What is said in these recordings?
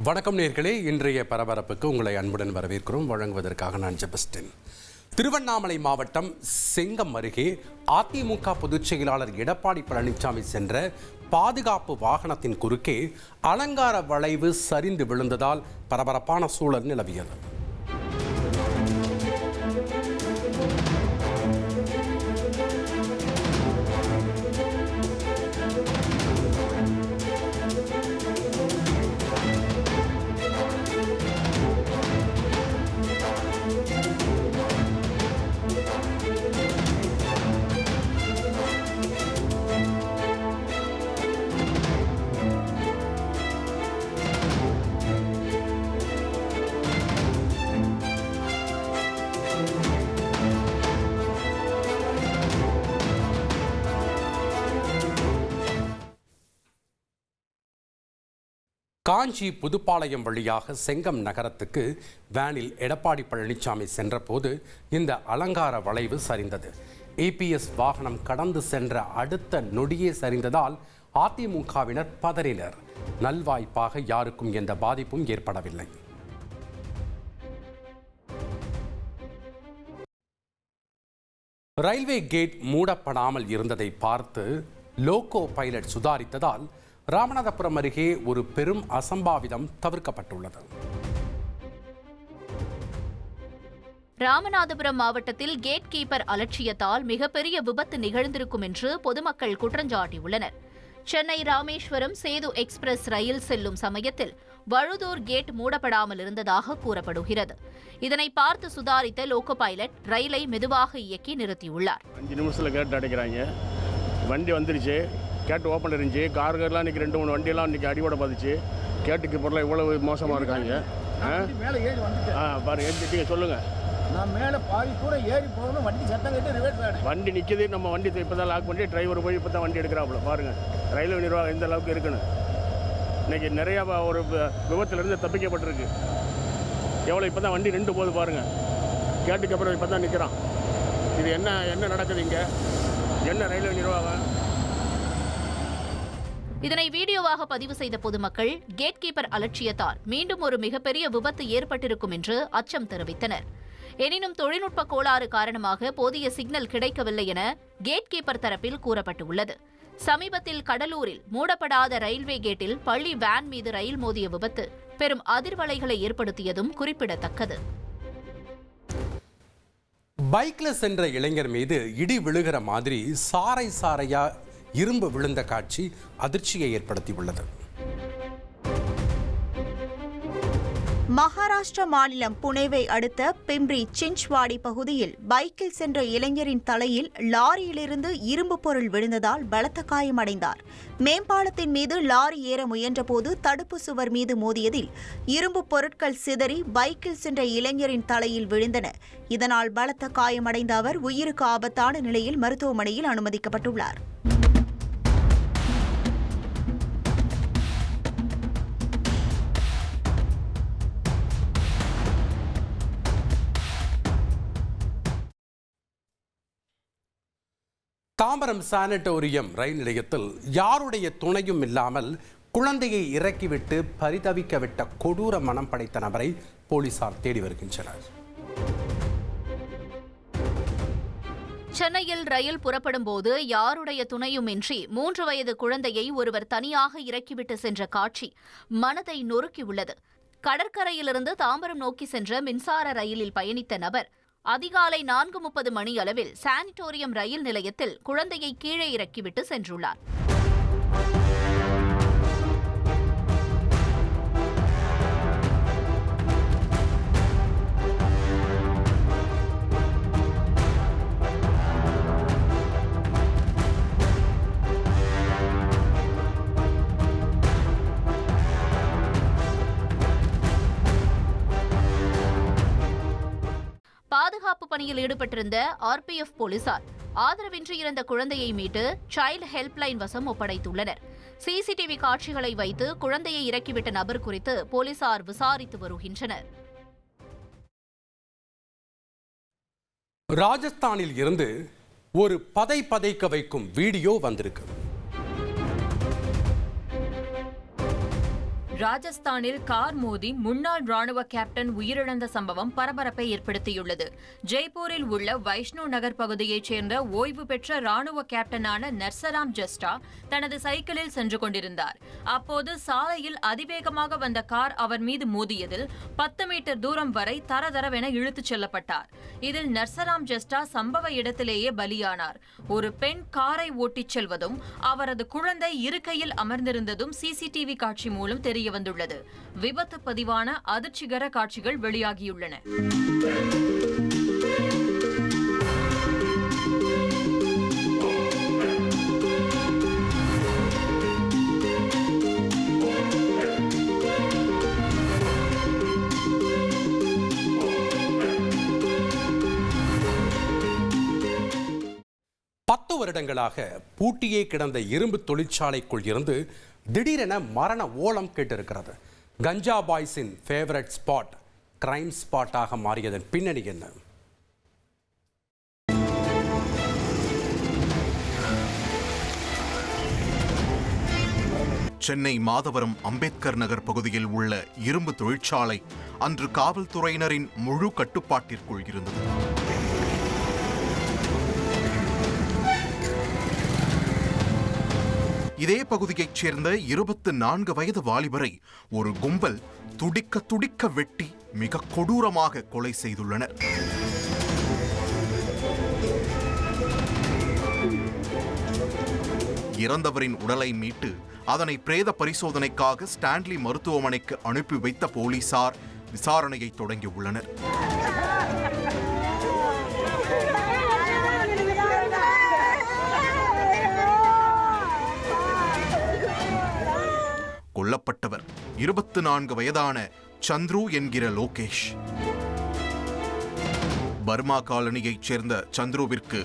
வணக்கம் நேர்களே, இன்றைய பரபரப்புக்கு உங்களை அன்புடன் வரவேற்கிறோம். வழங்குவதற்காக நான் ஜெபஸ்டின். திருவண்ணாமலை மாவட்டம் செங்கம் அருகே அதிமுக பொதுச் செயலாளர் எடப்பாடி பழனிசாமி சென்ற பாதுகாப்பு வாகனத்தின் குறுக்கே அலங்கார வளைவு சரிந்து விழுந்ததால் பரபரப்பான சூழல் நிலவியது. காஞ்சி புதுப்பாளையம் வழியாக செங்கம் நகரத்துக்கு வேனில் எடப்பாடி பழனிசாமி சென்றபோது இந்த அலங்கார வளைவு சரிந்தது. ஏபிஎஸ் வாகனம் கடந்து சென்ற அடுத்த நொடியே சரிந்ததால் அதிமுகவினர் பதறினர். நல்வாய்ப்பாக யாருக்கும் எந்த பாதிப்பும் ஏற்படவில்லை. ரயில்வே கேட் மூடப்படாமல் இருந்ததை பார்த்து லோகோ பைலட் சுதாரித்ததால் ராமநாதபுரம் அருகே ஒரு பெரும் அசம்பாவிதம் தவிர்க்கப்பட்டுள்ளது. ராமநாதபுரம் மாவட்டத்தில் கேட் கீப்பர் அலட்சியத்தால் மிகப்பெரிய விபத்து நிகழ்ந்திருக்கும் என்று பொதுமக்கள் குற்றஞ்சாட்டியுள்ளனர். சென்னை ராமேஸ்வரம் சேது எக்ஸ்பிரஸ் ரயில் செல்லும் சமயத்தில் வழுதூர் கேட் மூடப்படாமல் இருந்ததாக கூறப்படுகிறது. இதனை பார்த்து சுதாரித்த லோகோ பைலட் ரயிலை மெதுவாக இயக்கி நிறுத்தியுள்ளார். 5 நிமிஷத்தில் கேட் அடைக்கிறாங்க. வண்டி வந்துருச்சு, கேட்டு ஓப்பன் இருந்துச்சு. கார்கள்லாம் இன்றைக்கி 2-3 வண்டியெல்லாம் இன்றைக்கி அடிபட பார்த்துச்சு. கேட்டுக்கு பொருளாக இவ்வளவு மோசமாக இருக்காங்க. மேலே ஏறி வந்துட்டு பாருங்க, ஏற்றிட்டீங்க, சொல்லுங்கள். நான் மேலே பாதி கூட ஏறி போகணும், வண்டி சத்தம் கேட்டு ரிவர்ஸ் ஆனேன். வண்டி நிற்கிது, நம்ம வண்டி இப்போ தான் லாக் பண்ணி டிரைவர் போய் இப்போ தான் வண்டி எடுக்கிறாப்புல. பாருங்கள் ரயில்வே நிர்வாகம் எந்த அளவுக்கு இருக்குன்னு. இன்றைக்கி நிறையா ஒரு விபத்துலேருந்து தப்பிக்கப்பட்டிருக்கு. எவ்வளோ இப்போ தான் வண்டி நின்று போகுது பாருங்கள். கேட்டுக்கு அப்புறம் இப்போ தான் நிற்கிறான். இது என்ன நடக்குது இங்கே? என்ன ரயில்வே நிர்வாகம்? இதனை வீடியோவாக பதிவு செய்த பொதுமக்கள் கேட் கீப்பர் அலட்சியத்தால் மீண்டும் ஒரு மிகப்பெரிய விபத்து ஏற்பட்டிருக்கும் என்று அச்சம் தெரிவித்தனர். எனினும் தொழில்நுட்ப கோளாறு காரணமாக போதிய சிக்னல் கிடைக்கவில்லை என கேட் கீப்பர் தரப்பில் கூறப்பட்டுள்ளது. சமீபத்தில் கடலூரில் மூடப்படாத ரயில்வே கேட்டில் பள்ளி வேன் மீது ரயில் மோதிய விபத்து பெரும் அதிர்வலைகளை ஏற்படுத்தியதும் குறிப்பிடத்தக்கது. பைக்ல சென்ற இளைஞர் மீது இடி விழுகிற மாதிரி சாரையா இரும்பு விழுந்த காட்சி அதிர்ச்சியை ஏற்படுத்தியுள்ளது. மகாராஷ்டிரா மாநிலம் புனேவை அடுத்த பிம்ப்ரி சின்ச்வாடி பகுதியில் பைக்கில் சென்ற இளைஞரின் தலையில் லாரியிலிருந்து இரும்பு பொருள் விழுந்ததால் பலத்த காயமடைந்தார். மேம்பாலத்தின் மீது லாரி ஏற முயன்றபோது தடுப்பு சுவர் மீது மோதியதில் இரும்பு பொருட்கள் சிதறி பைக்கில் சென்ற இளைஞரின் தலையில் விழுந்தன. இதனால் பலத்த காயமடைந்த அவர் உயிருக்கு ஆபத்தான நிலையில் மருத்துவமனையில் அனுமதிக்கப்பட்டுள்ளார். தாம்பரம் சானிட்டோரியம் ரயில் நிலையத்தில் யாருடைய துணையும் இல்லாமல் குழந்தையை இறக்கிவிட்டு பரிதவிக்க விட்ட கொடூர மனம் படைத்த நபரை போலீசார் தேடி வருகின்றனர். சென்னையில் ரயில் புறப்படும் போது யாருடைய துணையுமின்றி 3 வயது குழந்தையை ஒருவர் தனியாக இறக்கிவிட்டு சென்ற காட்சி மனதை நொறுக்கியுள்ளது. கடற்கரையிலிருந்து தாம்பரம் நோக்கி சென்ற மின்சார ரயிலில் பயணித்த நபர் அதிகாலை 4:30 மணி அளவில் சானிட்டோரியம் ரயில் நிலையத்தில் குழந்தையை கீழே இறக்கிவிட்டு சென்றுள்ளார். பாதுகாப்பு பணியில் ஈடுபட்டிருந்த ஆர்பிஎஃப் போலீசார் ஆதரவின்றி இருந்த குழந்தையை மீட்டு சைல்டு ஹெல்ப்லைன் வசம் ஒப்படைத்துள்ளனர். சிசிடிவி காட்சிகளை வைத்து குழந்தையை இறக்கிவிட்ட நபர் குறித்து போலீசார் விசாரித்து வருகின்றனர். ராஜஸ்தானில் இருந்து ஒரு பதைக்க வைக்கும் வீடியோ வந்திருக்கு. ராஜஸ்தானில் கார் மோதி முன்னாள் ராணுவ கேப்டன் உயிரிழந்த சம்பவம் பரபரப்பை ஏற்படுத்தியுள்ளது. ஜெய்ப்பூரில் உள்ள வைஷ்ணு நகர் பகுதியைச் சேர்ந்த ஓய்வு பெற்ற ராணுவ கேப்டனான நர்சராம் ஜஸ்டா தனது சைக்கிளில் சென்று கொண்டிருந்தார். அப்போது சாலையில் அதிவேகமாக வந்த கார் அவர் மீது மோதியதில் 10 மீட்டர் தூரம் வரை தரதரவென இழுத்துச் செல்லப்பட்டார். இதில் நர்சராம் ஜஸ்டா சம்பவ இடத்திலேயே பலியானார். ஒரு பெண் காரை ஓட்டிச் செல்வதும் அவரது குழந்தை இருக்கையில் அமர்ந்திருந்ததும் சிசிடிவி காட்சி மூலம் தெரிய வந்துள்ளது. விபத்து பதிவான அதிர்ச்சிகர காட்சிகள் வெளியாகியுள்ளன. பத்து வருடங்களாக பூட்டியே கிடந்த இரும்பு தொழிற்சாலைக்குள் இருந்து திடீரென மரண ஓலம் கேட்டிருக்கிறது. கஞ்சா பாய்ஸின் ஃபேவரட் ஸ்பாட் கிரைம் ஸ்பாட்டாக மாறியதன் பின்னணி என்ன? சென்னை மாதவரம் அம்பேத்கர் நகர் பகுதியில் உள்ள இரும்பு தொழிற்சாலை அன்று காவல்துறையினரின் முழு கட்டுப்பாட்டிற்குள் இருந்தது. இதே பகுதியைச் சேர்ந்த 24 வயது வாலிபரை ஒரு கும்பல் துடிக்க துடிக்க வெட்டி மிக கொடூரமாக கொலை செய்துள்ளனர். இறந்தவரின் உடலை மீட்டு அதனை பிரேத பரிசோதனைக்காக ஸ்டான்லி மருத்துவமனைக்கு அனுப்பி வைத்த போலீசார் விசாரணையை தொடங்கியுள்ளனர். கொல்லப்பட்டவர் 24 வயதான சந்துரு என்கிற லோகேஷ். பர்மா காலனியைச் சேர்ந்த சந்துருவிற்கு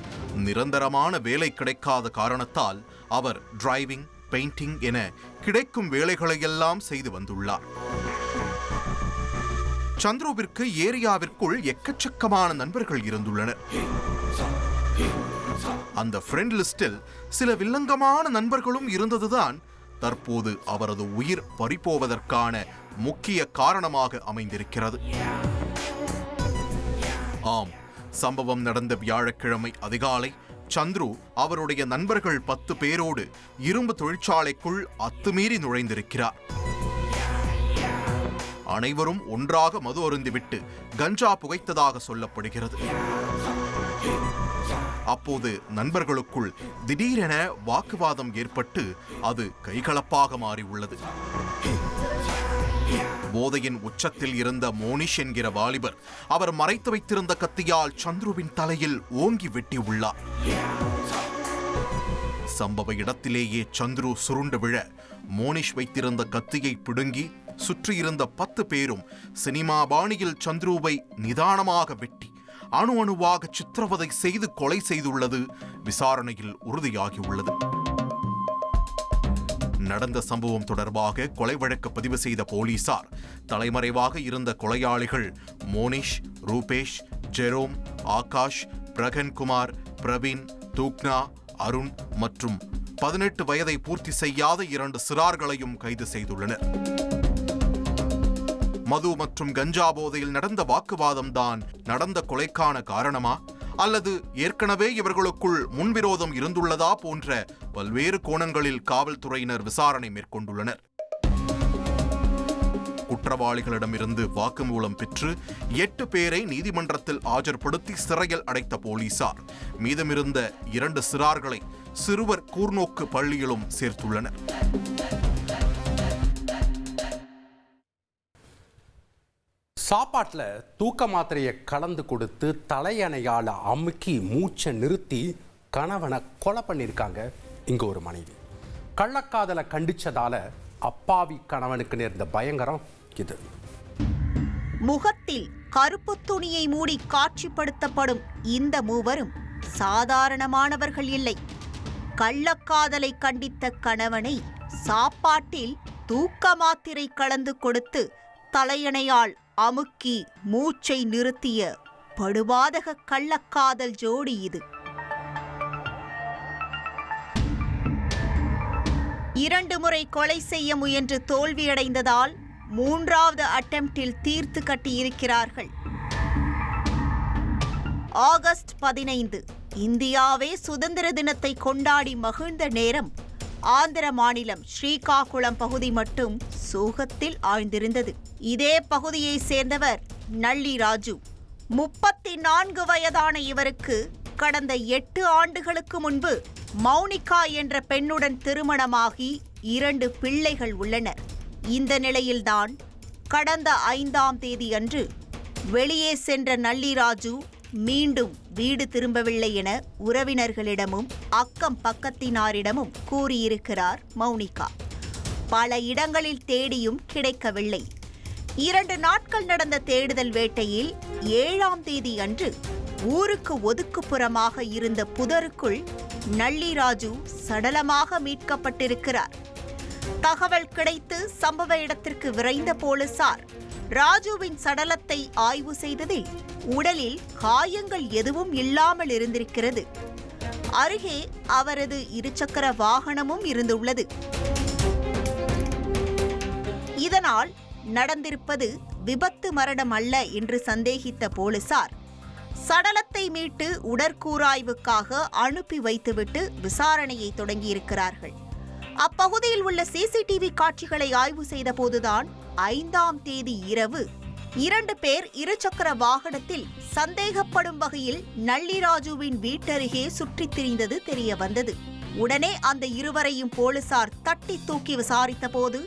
நிரந்தரமான வேலை கிடைக்காத காரணத்தால் அவர் டிரைவிங், பெயிண்டிங் என கிடைக்கும் வேலைகளையெல்லாம் செய்து வந்துள்ளார். சந்துருவிற்கு ஏரியாவிற்குள் எக்கச்சக்கமான நண்பர்கள் இருந்துள்ளனர். அந்த ஃப்ரெண்ட் லிஸ்டில் சில வில்லங்கமான நண்பர்களும் இருந்ததுதான் தற்போது அவரது உயிர் பறிபோவதற்கான முக்கிய காரணமாக அமைந்திருக்கிறது. ஆம், சம்பவம் நடந்த வியாழக்கிழமை அதிகாலை சந்துரு அவருடைய நண்பர்கள் 10 பேரோடு இரும்பு தொழிற்சாலைக்குள் அத்துமீறி நுழைந்திருக்கிறார். அனைவரும் ஒன்றாக மது அருந்திவிட்டு கஞ்சா புகைத்ததாக சொல்லப்படுகிறது. அப்போது நண்பர்களுக்குள் திடீரென வாக்குவாதம் ஏற்பட்டு அது கைகலப்பாக மாறியுள்ளது. போதையின் உச்சத்தில் இருந்த மோனிஷ் என்கிற வாலிபர் அவர் மறைத்து வைத்திருந்த கத்தியால் சந்துருவின் தலையில் ஓங்கி வெட்டி உள்ளார். சம்பவ இடத்திலேயே சந்துரு சுருண்டு விழ மோனிஷ் வைத்திருந்த கத்தியை பிடுங்கி சுற்றியிருந்த 10 பேரும் சினிமா பாணியில் சந்துருவை நிதானமாக வெட்டி அணு அணுவாக சித்திரவதை செய்து கொலை செய்துள்ளது விசாரணையில் உறுதியாகியுள்ளது. நடந்த சம்பவம் தொடர்பாக கொலை வழக்கு பதிவு செய்த போலீசார் தலைமறைவாக இருந்த கொலையாளிகள் மோனிஷ், ரூபேஷ், ஜெரோம், ஆகாஷ், பிரகன்குமார், பிரவீன், தூக்னா, அருண் மற்றும் 18 வயதை பூர்த்தி செய்யாத 2 சிறார்களையும் கைது செய்துள்ளனர். மது மற்றும் கஞ்சா போதையில் நடந்த வாக்குவாதம் தான் நடந்த கொலைக்கான காரணமா அல்லது ஏற்கனவே இவர்களுக்குள் முன்விரோதம் இருந்துள்ளதா போன்ற பல்வேறு கோணங்களில் காவல்துறையினர் விசாரணை மேற்கொண்டுள்ளனர். குற்றவாளிகளிடமிருந்து வாக்குமூலம் பெற்று 8 பேரை நீதிமன்றத்தில் ஆஜர்படுத்தி சிறையில் அடைத்த போலீசார் மீதமிருந்த 2 சிறார்களை சிறுவர் கூர்நோக்கு பள்ளியிலும் சேர்த்துள்ளனர். சாப்பாட்டில் தூக்க மாத்திரையை கலந்து கொடுத்து தலையணையால் அமுக்கி மூச்சை நிறுத்தி கணவனை கொலை பண்ணியிருக்காங்க இங்கே ஒரு மனைவி. கள்ளக்காதலை கண்டிச்சதால அப்பாவி கணவனுக்கு நேர்ந்த பயங்கரம் இது. முகத்தில் கருப்பு துணியை மூடி காட்சிப்படுத்தப்படும் இந்த மூவரும் சாதாரணமானவர்கள் இல்லை. கள்ளக்காதலை கண்டித்த கணவனை சாப்பாட்டில் தூக்க மாத்திரை கலந்து கொடுத்து தலையணையால் அமுக்கி மூச்சை நிறுத்திய படுபாதக கள்ளக்காதல் ஜோடி இது. 2 முறை கொலை செய்ய முயன்று தோல்வியடைந்ததால் 3வது அட்டெம்ப்டில் தீர்த்து கட்டியிருக்கிறார்கள். ஆகஸ்ட் 15 இந்தியாவே சுதந்திர தினத்தை கொண்டாடி மகிழ்ந்த நேரம் ஆந்திர மாநிலம் ஸ்ரீகாகுளம் பகுதி மட்டும் சோகத்தில் ஆழ்ந்திருந்தது. இதே பகுதியை சேர்ந்தவர் நள்ளி ராஜு. 34 வயதான இவருக்கு கடந்த 8 ஆண்டுகளுக்கு முன்பு மௌனிகா என்ற பெண்ணுடன் திருமணமாகி 2 பிள்ளைகள் உள்ளனர். இந்த நிலையில்தான் கடந்த 5ஆம் தேதி அன்று வெளியே சென்ற நள்ளி ராஜு மீண்டும் வீடு திரும்பவில்லை என உறவினர்களிடமும் அக்கம் பக்கத்தினாரிடமும் கூறியிருக்கிறார் மௌனிகா. பல இடங்களில் தேடியும் கிடைக்கவில்லை. 2 நாட்கள் நடந்த தேடுதல் வேட்டையில் 7ஆம் தேதி அன்று ஊருக்கு ஒதுக்குப்புறமாக இருந்த புதருக்குள் நள்ளி ராஜு சடலமாக மீட்கப்பட்டிருக்கிறார். தகவல் கிடைத்து சம்பவ இடத்திற்கு விரைந்த போலீசார் ராஜுவின் சடலத்தை ஆய்வு செய்ததில் உடலில் காயங்கள் எதுவும் இல்லாமல் இருந்திருக்கிறது. அருகே அவரது 2 சக்கர வாகனமும் இருந்துள்ளது. இதனால் நடந்திருப்பது விபத்து மரணம் அல்ல என்று சந்தேகித்த போலீசார் சடலத்தை மீட்டு உடற்கூராய்வுக்காக அனுப்பி வைத்துவிட்டு விசாரணையை தொடங்கியிருக்கிறார்கள். அப்பகுதியில் உள்ள சிசிடிவி காட்சிகளை ஆய்வு செய்த போதுதான் 5ஆம் தேதி இரவு 2 பேர் 2 சக்கர வாகனத்தில் சந்தேகப்படும் வகையில் நள்ளி ராஜுவின் வீட்டருகே சுற்றித் திரிந்தது தெரிய வந்தது. உடனே அந்த இருவரையும் போலீசார் தட்டி தூக்கி விசாரித்த போது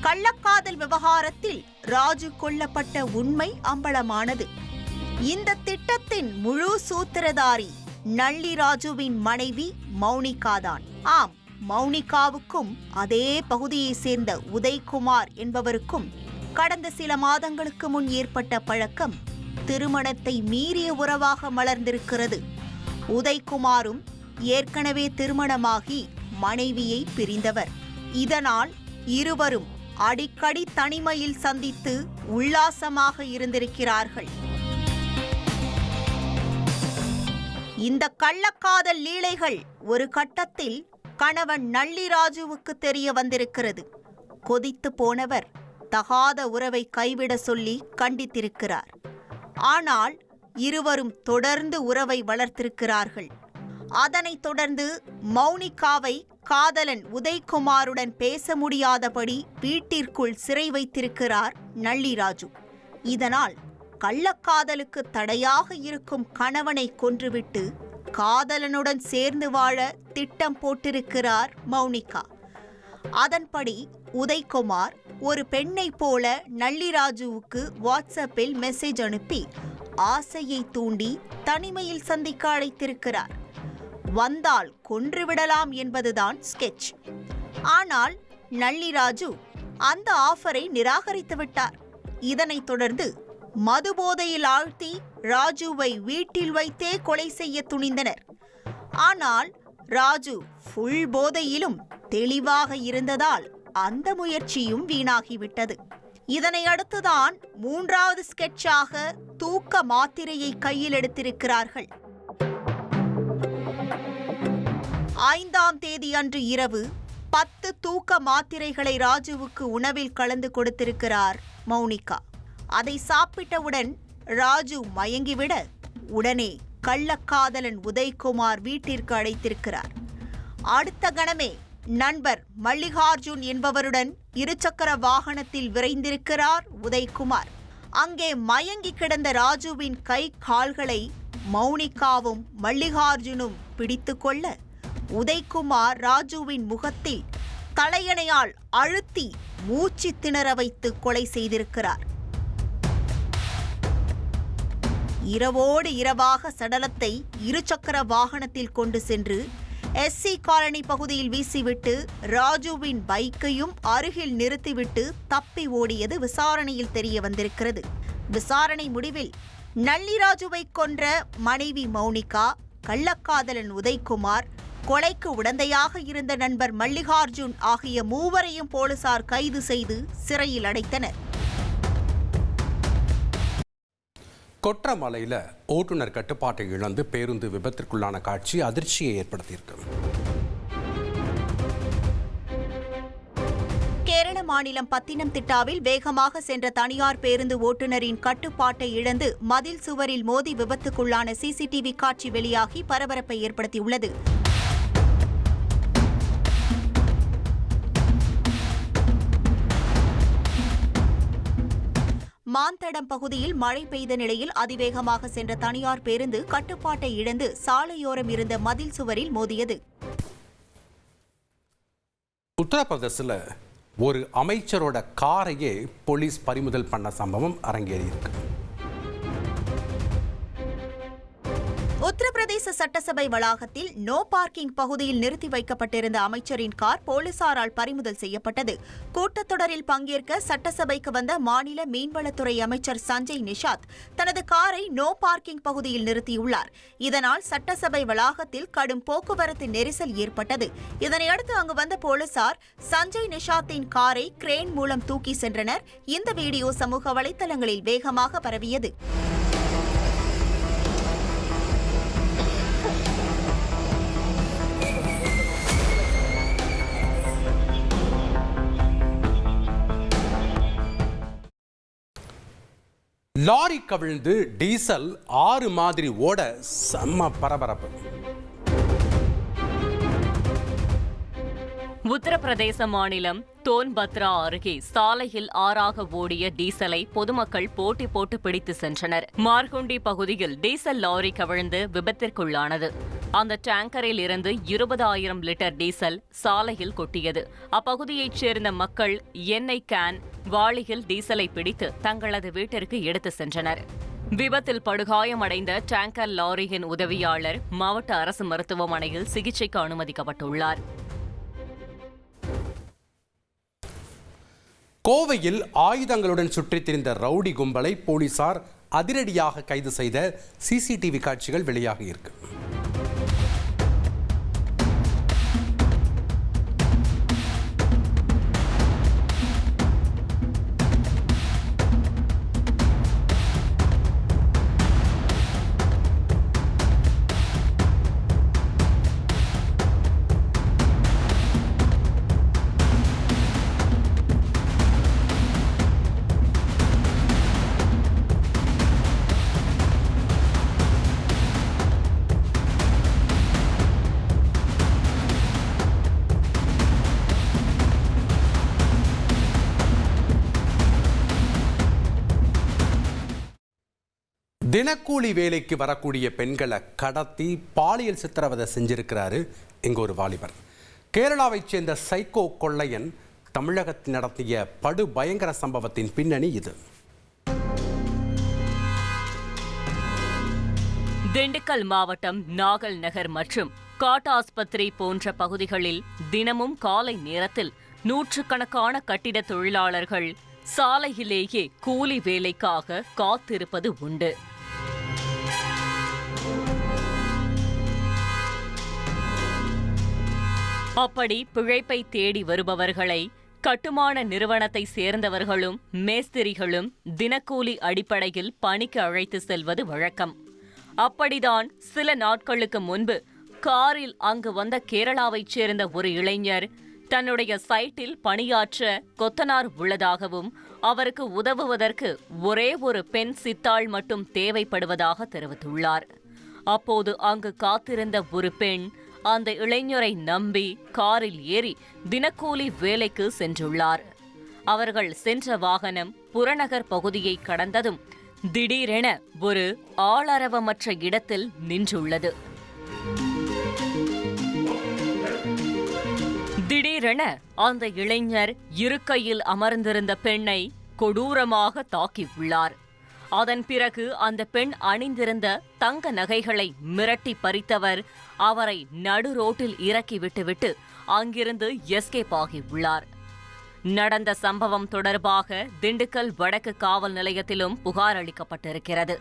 கள்ளக்காதல் விவகாரத்தில் ராஜு கொல்லப்பட்ட உண்மை அம்பலமானது. இந்த திட்டத்தின் முழு சூத்திரதாரி நள்ளி ராஜுவின் மனைவி மௌனிகாதான். ஆம், மௌனிகாவுக்கும் அதே பகுதியை சேர்ந்த உதய்குமார் என்பவருக்கும் கடந்த சில மாதங்களுக்கு முன் ஏற்பட்ட பழக்கம் திருமணத்தை மீறிய உறவாக மலர்ந்திருக்கிறது. உதய்குமாரும் ஏற்கனவே திருமணமாகி மனைவியை பிரிந்தவர். இதனால் இருவரும் அடிக்கடி தனிமையில் சந்தித்து உல்லாசமாக இருந்திருக்கிறார்கள். இந்த கள்ளக்காதல் லீலைகள் ஒரு கட்டத்தில் கணவன் நள்ளி ராஜுவுக்கு தெரிய வந்திருக்கிறது. கொதித்து போனவர் தகாத உறவை கைவிட சொல்லி கண்டித்திருக்கிறார். ஆனால் இருவரும் தொடர்ந்து உறவை வளர்த்திருக்கிறார்கள். அதனைத் தொடர்ந்து மௌனிகாவை காதலன் உதய்குமாருடன் பேச முடியாதபடி வீட்டிற்குள் சிறை வைத்திருக்கிறார் நள்ளி ராஜு. இதனால் கள்ளக்காதலுக்கு தடையாக இருக்கும் கணவனை கொன்றுவிட்டு காதலனுடன் சேர்ந்து வாழ திட்டம் போட்டிருக்கிறார் மௌனிகா. அதன்படி உதய்குமார் ஒரு பெண்ணைப் போல நள்ளி ராஜுவுக்கு வாட்ஸ்அப்பில் மெசேஜ் அனுப்பி ஆசையை தூண்டி தனிமையில் சந்திக்க அழைத்திருக்கிறார். வந்தால் கொன்றுவிடலாம் என்பதுதான் ஸ்கெட்ச். ஆனால் நள்ளி ராஜு அந்த ஆஃபரை நிராகரித்து விட்டார். இதனைத் தொடர்ந்து மது போதையில் ஆழ்த்தி ராஜுவை வீட்டில் வைத்தே கொலை செய்ய துணிந்தனர். ஆனால் ராஜு ஃபுல் போதையிலும் தெளிவாக இருந்ததால் அந்த முயற்சியும் வீணாகிவிட்டது. இதனை அடுத்துதான் 3வது ஸ்கெட்சாக தூக்க மாத்திரையை கையில் எடுத்திருக்கிறார்கள். 5ஆம் தேதி அன்று இரவு 10 தூக்க மாத்திரைகளை ராஜுவுக்கு உணவில் கலந்து கொடுத்திருக்கிறார் மௌனிகா. அதை சாப்பிட்டவுடன் ராஜு மயங்கிவிட உடனே கள்ளக்காதலன் உதய்குமார் வீட்டிற்கு அழைத்திருக்கிறார். அடுத்த கணமே நண்பர் மல்லிகார்ஜுன் என்பவருடன் 2 சக்கர வாகனத்தில் விரைந்திருக்கிறார் உதய்குமார். அங்கே மயங்கி கிடந்த ராஜுவின் கை கால்களை மௌனிகாவும் மல்லிகார்ஜுனும் பிடித்து கொள்ள உதய்குமார் ராஜுவின் முகத்தில் தலையணையால் அழுத்தி மூச்சு திணற வைத்து கொலை செய்திருக்கிறார். இரவோடு இரவாக சடலத்தை 2 சக்கர வாகனத்தில் கொண்டு சென்று SC காலனி பகுதியில் வீசிவிட்டு ராஜுவின் பைக்கையும் அருகில் நிறுத்திவிட்டு தப்பி ஓடியது விசாரணையில் தெரிய வந்திருக்கிறது. விசாரணை முடிவில் நள்ளி ராஜுவை கொன்ற மனைவி மௌனிகா, கள்ளக்காதலன் உதய்குமார், கொலைக்கு உடந்தையாக இருந்த நண்பர் மல்லிகார்ஜுன் ஆகிய 3வரையும் போலீசார் கைது செய்து சிறையில் அடைத்தனர். கொற்றமலையில் ஓட்டுநர் கட்டுப்பாட்டை இழந்து பேருந்து விபத்திற்குள்ளான காட்சி அதிர்ச்சியை ஏற்படுத்தியிருக்கு. மாநிலம் பத்தினம்திட்டாவில் வேகமாக சென்ற தனியார் பேருந்து ஓட்டுநரின் கட்டுப்பாட்டை இழந்து மதில் சுவரில் மோதி விபத்துக்குள்ளான சிசிடிவி காட்சி வெளியாகி பரபரப்பை ஏற்படுத்தியுள்ளது. மாந்தடம் பகுதியில் மழை பெய்த நிலையில் அதிவேகமாக சென்ற தனியார் பேருந்து கட்டுப்பாட்டை இழந்து சாலையோரம் இருந்த மதில் சுவரில் மோதியது. உத்தரப்பிரதேசில் ஒரு அமைச்சரோட காரையே போலீஸ் பறிமுதல் பண்ண சம்பவம் அரங்கேறியிருக்கு. உத்தரப்பிரதேச சட்டசபை வளாகத்தில் நோ பார்க்கிங் பகுதியில் நிறுத்தி வைக்கப்பட்டிருந்த அமைச்சரின் கார் போலீசாரால் பறிமுதல் செய்யப்பட்டது. கூட்டத்தொடரில் பங்கேற்க சட்டசபைக்கு வந்த மாநில மீன்வளத்துறை அமைச்சர் சஞ்சய் நிஷாத் தனது காரை நோ பார்க்கிங் பகுதியில் நிறுத்தியுள்ளார். இதனால் சட்டசபை வளாகத்தில் கடும் போக்குவரத்து நெரிசல் ஏற்பட்டது. இதனையடுத்து அங்கு வந்த போலீசார் சஞ்சய் நிஷாத்தின் காரை கிரேன் மூலம் தூக்கி சென்றனர். இந்த வீடியோ சமூக வலைதளங்களில் வேகமாக பரவியது. லாரி கவிழ்ந்து டீசல் 6 மாதிரி ஓட செம்ம பரபரப்பு. உத்தரப்பிரதேச மாநிலம் தோன்பத்ரா அருகே சாலையில் ஆறாக ஓடிய டீசலை பொதுமக்கள் போட்டி போட்டு பிடித்து சென்றனர். மார்குண்டி பகுதியில் டீசல் லாரி கவிழ்ந்து விபத்திற்குள்ளானது. அந்த டேங்கரில் இருந்து 20,000 லிட்டர் டீசல் சாலையில் கொட்டியது. அப்பகுதியைச் சேர்ந்த மக்கள் எண்ணெய் கேன், வாளியில் டீசலை பிடித்து தங்களது வீட்டிற்கு எடுத்து சென்றனர். விபத்தில் படுகாயமடைந்த டேங்கர் லாரியின் உதவியாளர் மாவட்ட அரசு மருத்துவமனையில் சிகிச்சைக்கு அனுமதிக்கப்பட்டுள்ளார். கோவையில் ஆயுதங்களுடன் சுற்றித் திரிந்த ரவுடி கும்பலை போலீசார் அதிரடியாக கைது செய்த சிசிடிவி காட்சிகள் வெளியாகியிருக்கு. தினக்கூலி வேலைக்கு வரக்கூடிய பெண்களை கடத்தி பாலியல் சித்திரவதை செஞ்சிருக்கிறாரு இங்க ஒரு வாலிபர். கேரளாவைச் சேர்ந்த சைக்கோ கொள்ளையன் தமிழகத்தில் நடத்திய படு பயங்கர சம்பவத்தின் பின்னணி இது. திண்டுக்கல் மாவட்டம் நாகல் நகர் மற்றும் காட்டாஸ்பத்திரி போன்ற பகுதிகளில் தினமும் காலை நேரத்தில் நூற்றுக்கணக்கான கட்டிட தொழிலாளர்கள் சாலையிலேயே கூலி வேலைக்காக காத்திருப்பது உண்டு. அப்படி பிழைப்பை தேடி வருபவர்களை கட்டுமான நிறுவனத்தை சேர்ந்தவர்களும் மேஸ்திரிகளும் தினக்கூலி அடிப்படையில் பணிக்கு அழைத்து செல்வது வழக்கம். அப்படிதான் சில நாட்களுக்கு முன்பு காரில் அங்கு வந்த கேரளாவைச் சேர்ந்த ஒரு இளைஞர் தன்னுடைய சைட்டில் பணியாற்ற கொத்தனார் உள்ளதாகவும் அவருக்கு உதவுவதற்கு ஒரே ஒரு பெண் சித்தாள் மட்டும் தேவைப்படுவதாக தெரிவித்துள்ளார். அப்போது அங்கு காத்திருந்த ஒரு பெண் அந்த இளைஞரை நம்பி காரில் ஏறி தினக்கூலி வேலைக்கு சென்றுள்ளார். அவர்கள் சென்ற வாகனம் புறநகர் பகுதியை கடந்ததும் திடீரென ஒரு ஆளரவமற்ற இடத்தில் நின்றுள்ளது. திடீரென அந்த இளைஞர் இருக்கையில் அமர்ந்திருந்த பெண்ணை கொடூரமாக தாக்கியுள்ளார். அதன் பிறகு அந்த பெண் அணிந்திருந்த தங்க நகைகளை மிரட்டி பறித்தவர் அவரை நடு ரோட்டில் இறக்கி விட்டுவிட்டு அங்கிருந்து எஸ்கேப் ஆகியுள்ளார். நடந்த சம்பவம் தொடர்பாக திண்டுக்கல் வடக்கு காவல் நிலையத்திலும் புகார் அளிக்கப்பட்டிருக்கிறது.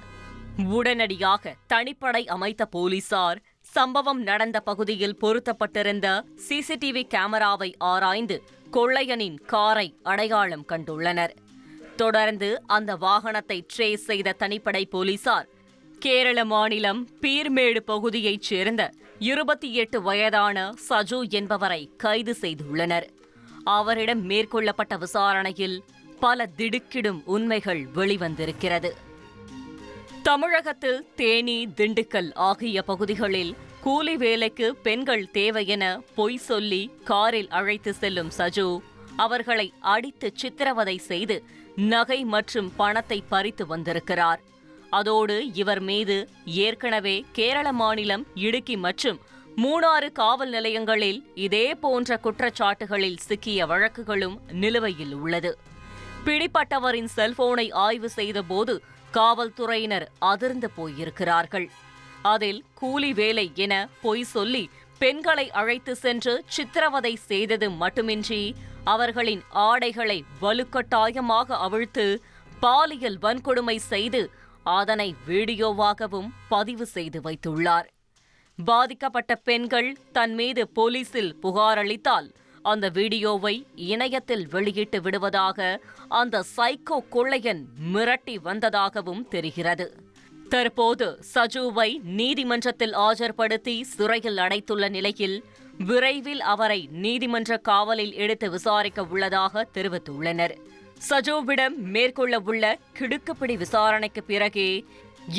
உடனடியாக தனிப்படை அமைத்த போலீசார் சம்பவம் நடந்த பகுதியில் பொருத்தப்பட்டிருந்த சிசிடிவி கேமராவை ஆராய்ந்து கொள்ளையனின் காரை அடையாளம் கண்டுள்ளனர். தொடர்ந்து அந்த வாகனத்தை ட்ரேஸ் செய்த தனிப்படை போலீசார் கேரள மாநிலம் பீர்மேடு பகுதியைச் சேர்ந்த 28 வயதான சஜு என்பவரை கைது செய்துள்ளனர். அவரிடம் மேற்கொள்ளப்பட்ட விசாரணையில் பல திடுக்கிடும் உண்மைகள் வெளிவந்திருக்கிறது. தமிழகத்தில் தேனி, திண்டுக்கல் ஆகிய பகுதிகளில் கூலி வேலைக்கு பெண்கள் தேவை என பொய் சொல்லி காரில் அழைத்து செல்லும் சஜு அவர்களை அடித்து சித்திரவதை செய்து நகை மற்றும் பணத்தை பறித்து வந்திருக்கிறார். அதோடு இவர் மீது ஏற்கனவே கேரள மாநிலம் இடுக்கி மற்றும் மூணாறு காவல் நிலையங்களில் இதே போன்ற குற்றச்சாட்டுகளில் சிக்கிய வழக்குகளும் நிலுவையில் உள்ளது. பிடிப்பட்டவரின் செல்போனை ஆய்வு செய்தபோது காவல்துறையினர் அதிர்ந்து போயிருக்கிறார்கள். அதில் கூலி வேலை என பொய் சொல்லி பெண்களை அழைத்து சென்று சித்திரவதை செய்தது மட்டுமின்றி அவர்களின் ஆடைகளை வலுக்கட்டாயமாக அவிழ்த்து பாலியல் வன்கொடுமை செய்து அதனை வீடியோவாகவும் பதிவு செய்து வைத்துள்ளார். பாதிக்கப்பட்ட பெண்கள் தன் மீது போலீசில் புகார் அளித்தால் அந்த வீடியோவை இணையத்தில் வெளியிட்டு விடுவதாக அந்த சைக்கோ கொள்ளையன் மிரட்டி வந்ததாகவும் தெரிகிறது. தற்போது சஜுவை நீதிமன்றத்தில் ஆஜர்படுத்தி சிறையில் அடைத்துள்ள நிலையில் விரைவில் அவரை நீதிமன்ற காவலில் எடுத்து விசாரிக்க உள்ளதாக தெரிவித்துள்ளனர். சஜுவிடம் மேற்கொள்ள உள்ள கிடுக்குப்பிடி விசாரணைக்கு பிறகே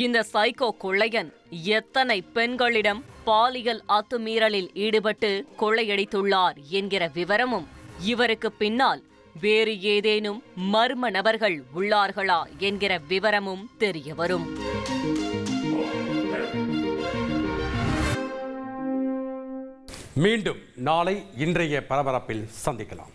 இந்த சைக்கோ கொள்ளையன் எத்தனை பெண்களிடம் பாலியல் அத்துமீறலில் ஈடுபட்டு கொள்ளையடித்துள்ளார் என்கிற விவரமும், இவருக்கு பின்னால் வேறு ஏதேனும் மர்ம நபர்கள் உள்ளார்களா என்கிற விவரமும் தெரியவரும். மீண்டும் நாளை இன்றைய பரபரப்பில் சந்திக்கலாம்.